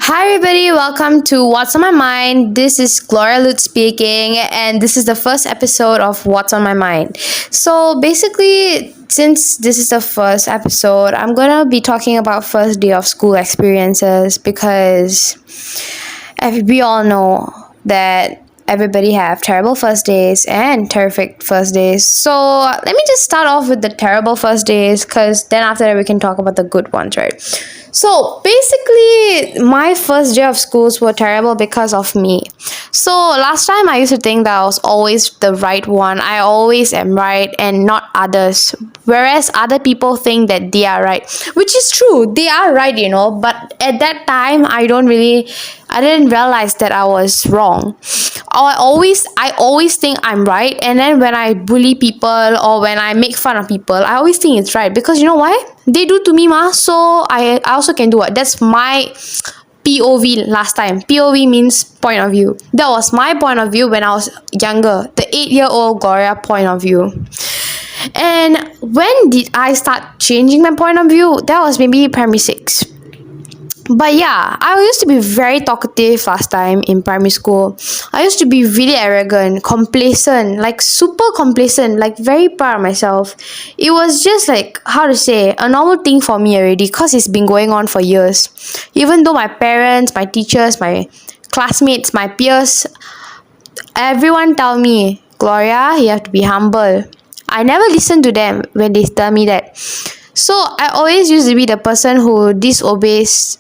Hi everybody, welcome to What's on My Mind. This is Gloria Lutz speaking, and this is the first episode of What's on My Mind. So basically, since this is the first episode, I'm gonna be talking about first day of school experiences because we all know that everybody have terrible first days and terrific first days. So let me just start off with the terrible first days, because then after that we can talk about the good ones, right? So basically, my first day of schools were terrible because of me. So last time I used to think that I was always the right one. I always am right and not others. Whereas other people think that they are right, which is true. They are right, but at that time I didn't realize that I was wrong. I always think I'm right, and then when I bully people or when I make fun of people, I always think it's right, because you know why? They do to me, so I also can do it. That's my POV last time. POV means point of view. That was my point of view when I was younger, the 8-year-old Gloria point of view. And when did I start changing my point of view? That was maybe primary 6. But yeah, I used to be very talkative last time in primary school. I used to be really arrogant, complacent, like super complacent, like very proud of myself. It was just like, how to say, a normal thing for me already, because it's been going on for years. Even though my parents, my teachers, my classmates, my peers, everyone tell me, Gloria, you have to be humble. I never listen to them when they tell me that. So I always used to be the person who disobeys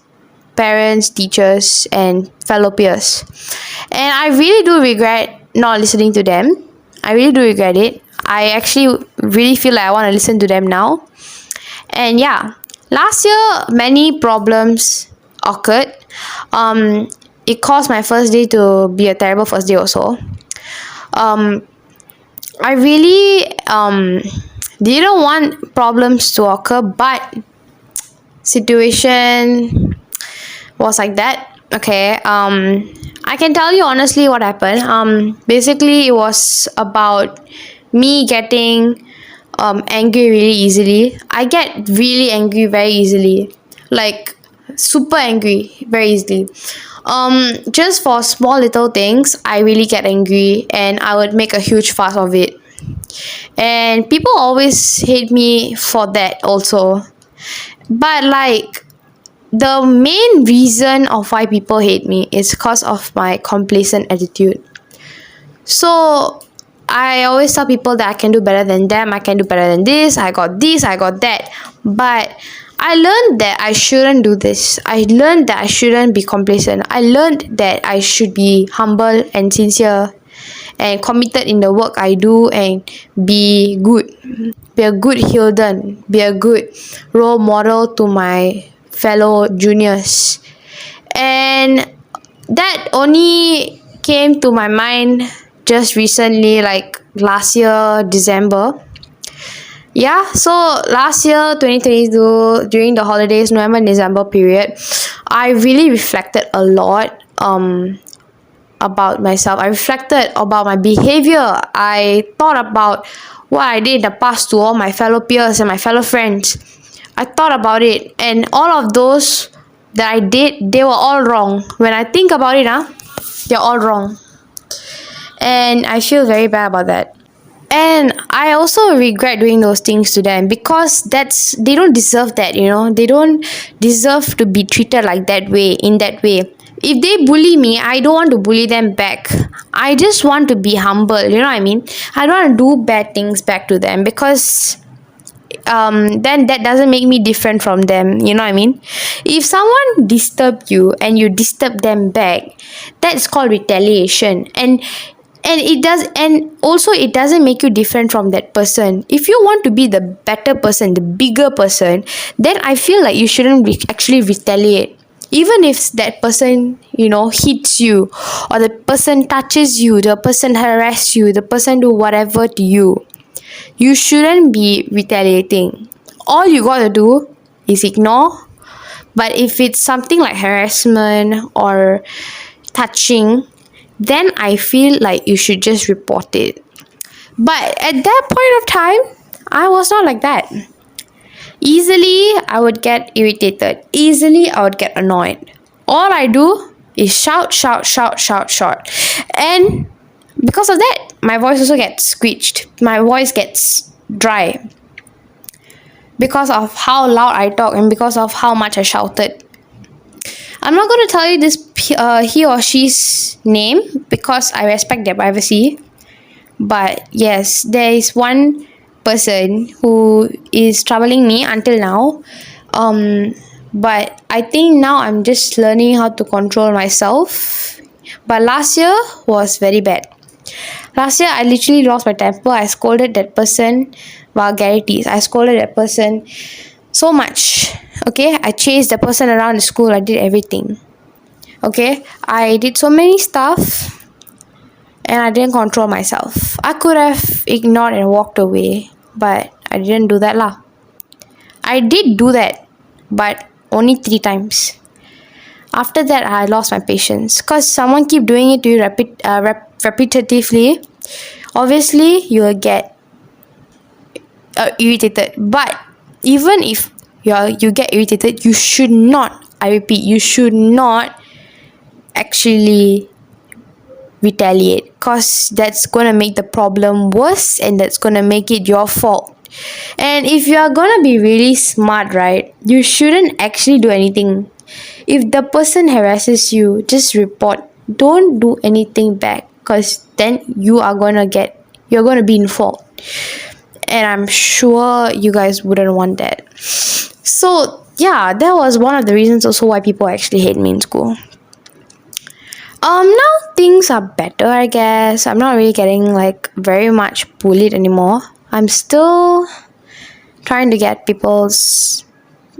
parents, teachers, and fellow peers. And I really do regret not listening to them. I really do regret it. I actually really feel like I want to listen to them now. And yeah, last year many problems occurred. It caused my first day to be a terrible first day also. I really didn't want problems to occur, but situation was like that. Okay. I can tell you honestly what happened. Basically it was about me getting angry really easily. I get really angry very easily, like super angry very easily. Just for small little things I really get angry, and I would make a huge fuss of it, and people always hate me for that also. But like, the main reason of why people hate me is because of my complacent attitude. So I always tell people that I can do better than them, I can do better than this, I got that. But I learned that I shouldn't do this. I learned that I shouldn't be complacent. I learned that I should be humble and sincere and committed in the work I do, and be good. Be a good Hilden. Be a good role model to my fellow juniors. And that only came to my mind just recently, like last year December. Yeah, so last year 2022, during the holidays, November and December period, I really reflected a lot about myself. I reflected about my behavior. I thought about what I did in the past to all my fellow peers and my fellow friends. I thought about it, and all of those that I did, they were all wrong. When I think about it, they're all wrong. And I feel very bad about that. And I also regret doing those things to them, because they don't deserve that, they don't deserve to be treated like that way, in that way. If they bully me, I don't want to bully them back. I just want to be humble, you know what I mean? I don't want to do bad things back to them, because then that doesn't make me different from them, you know what I mean? If someone disturb you and you disturb them back, that's called retaliation. And it doesn't make you different from that person. If you want to be the better person, the bigger person, then I feel like you shouldn't actually retaliate. Even if that person hits you, or the person touches you, the person harass you, the person do whatever to you, you shouldn't be retaliating. All you gotta do is ignore. But if it's something like harassment or touching, then I feel like you should just report it. But at that point of time, I was not like that. Easily I would get irritated, easily I would get annoyed. All I do is shout, shout, shout, shout, shout. And because of that, my voice also gets squeezed. My voice gets dry. Because of how loud I talk and because of how much I shouted. I'm not going to tell you this he or she's name because I respect their privacy. But yes, there is one person who is troubling me until now. But I think now I'm just learning how to control myself. But last year was very bad. Last year I literally lost my temper. I scolded that person vulgarities. I scolded that person so much. Okay, I chased the person around the school. I did everything. Okay, I did so many stuff and I didn't control myself. I could have ignored and walked away, but I didn't do that lah. I did do that, but only 3 times. After that, I lost my patience because someone keep doing it to you repetitively. Obviously, you will get irritated. But even if you get irritated, you should not. I repeat, you should not actually retaliate because that's gonna make the problem worse and that's gonna make it your fault. And if you are gonna be really smart, right, you shouldn't actually do anything. If the person harasses you, just report. Don't do anything back because then you're gonna be in fault. And I'm sure you guys wouldn't want that. So yeah, that was one of the reasons also why people actually hate me in school. Now things are better, I guess. I'm not really getting like very much bullied anymore. I'm still trying to get people's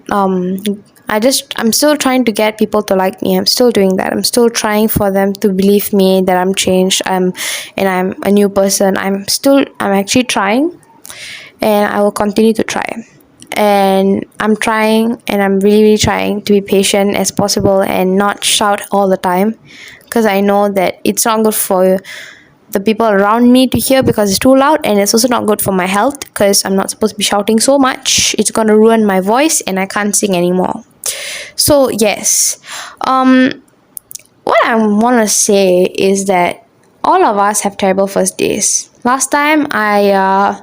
I'm still trying to get people to like me. I'm still doing that. I'm still trying for them to believe me that I'm changed. I'm a new person. I'm actually trying, and I will continue to try. And I'm trying, and I'm really, really trying to be patient as possible and not shout all the time, because I know that it's not good for the people around me to hear because it's too loud, and it's also not good for my health because I'm not supposed to be shouting so much. It's gonna ruin my voice and I can't sing anymore. So yes, what I want to say is that all of us have terrible first days. Last time I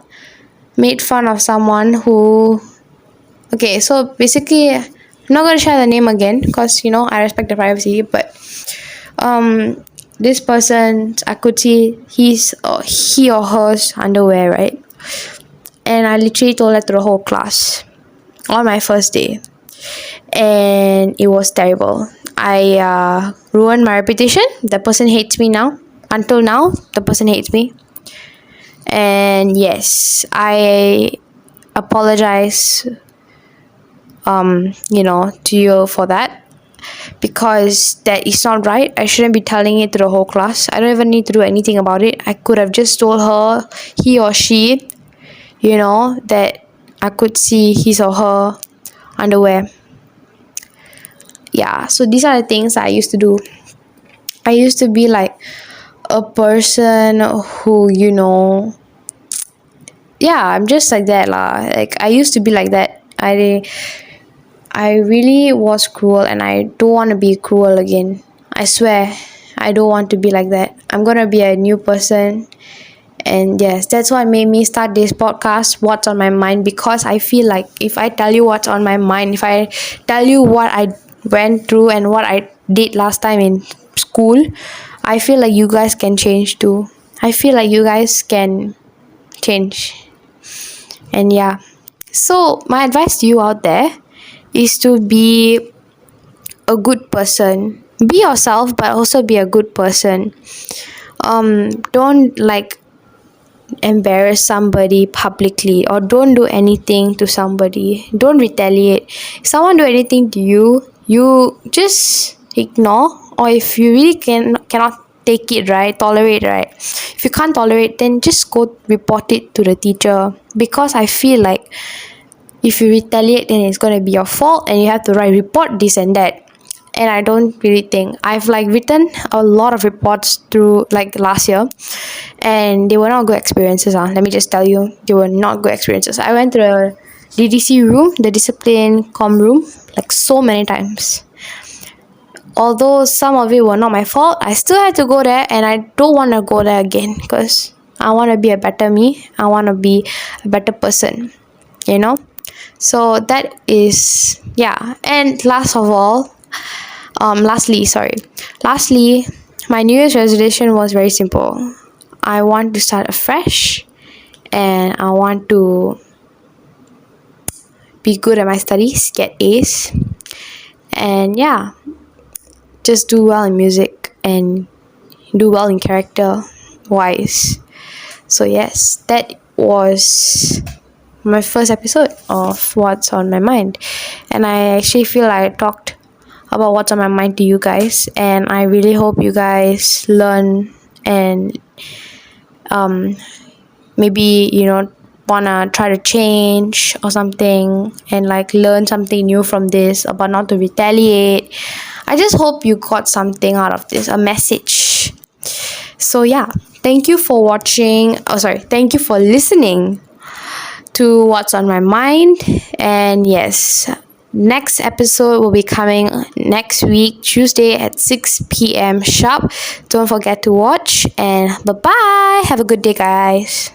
made fun of someone who, okay, so basically I'm not going to share the name again because I respect the privacy, but this person, I could see he or her's underwear, right? And I literally told that to the whole class on my first day, and it was terrible. I ruined my reputation. The person hates me now. Until now, the person hates me. And yes, I apologize to you for that, because that is not right. I shouldn't be telling it to the whole class. I don't even need to do anything about it. I could have just told her, he or she, that I could see his or her underwear. Yeah, so these are the things I used to do. I used to be like a person who, I'm just like that lah. Like I used to be like that. I really was cruel, and I don't want to be cruel again. I swear, I don't want to be like that. I'm gonna be a new person. And yes, that's what made me start this podcast, What's on My Mind, because I feel like if I tell you what's on my mind, if I tell you what I went through and what I did last time in school, I feel like you guys can change too. I feel like you guys can change. And yeah, so my advice to you out there is to be a good person. Be yourself, but also be a good person. Don't like embarrass somebody publicly, or don't do anything to somebody. Don't retaliate. If someone do anything to you, you just ignore. Or if you really cannot take it, right, tolerate, right, if you can't tolerate, then just go report it to the teacher, because I feel like if you retaliate, then it's going to be your fault and you have to write report this and that. And I don't really think I've written a lot of reports through last year, and they were not good experiences. Let me just tell you, they were not good experiences. I went to the DDC room, the discipline com room, so many times. although some of it were not my fault, I still had to go there, and I don't want to go there again because I want to be a better me. I want to be a better person, you know. So that is, yeah. And lastly, my New Year's resolution was very simple. I want to start afresh, and I want to be good at my studies, get A's, and yeah, just do well in music and do well in character wise. So yes, that was my first episode of What's on My Mind, and I actually feel I talked about what's on my mind to you guys, and I really hope you guys learn and maybe wanna try to change or something, and like learn something new from this about not to retaliate. I just hope you got something out of this, a message. So yeah, thank you for watching. Thank you for listening to What's on My Mind. And yes, next episode will be coming next week, Tuesday at 6 p.m. sharp. Don't forget to watch, and bye bye. Have a good day, guys.